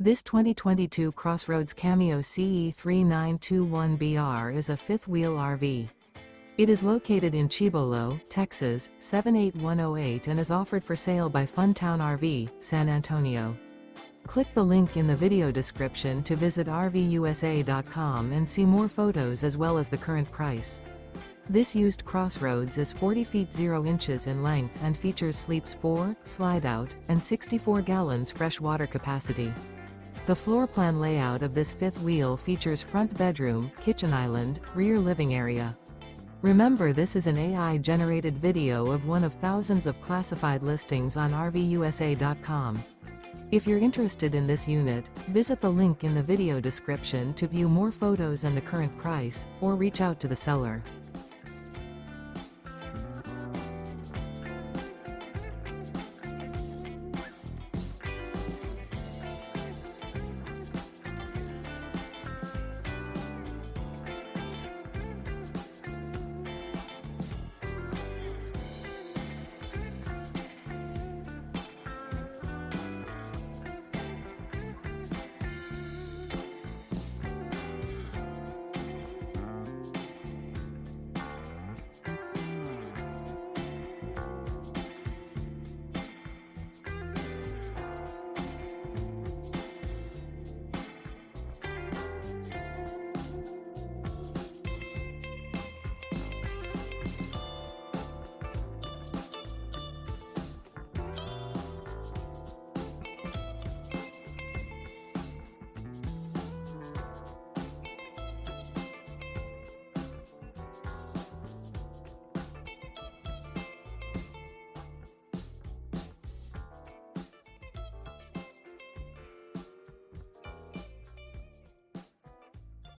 This 2022 CrossRoads Cameo CE3921BR is a fifth-wheel RV. It is located in Cibolo, Texas, 78108 and is offered for sale by Funtown RV, San Antonio. Click the link in the video description to visit RVUSA.com and see more photos as well as the current price. This used CrossRoads is 40 feet 0 inches in length and features sleeps 4, Slideout, and 64 gallons fresh water capacity. The floor plan layout of this fifth wheel features front bedroom, kitchen island, rear living area. Remember, this is an AI-generated video of one of thousands of classified listings on RVUSA.com. If you're interested in this unit, visit the link in the video description to view more photos and the current price, or reach out to the seller.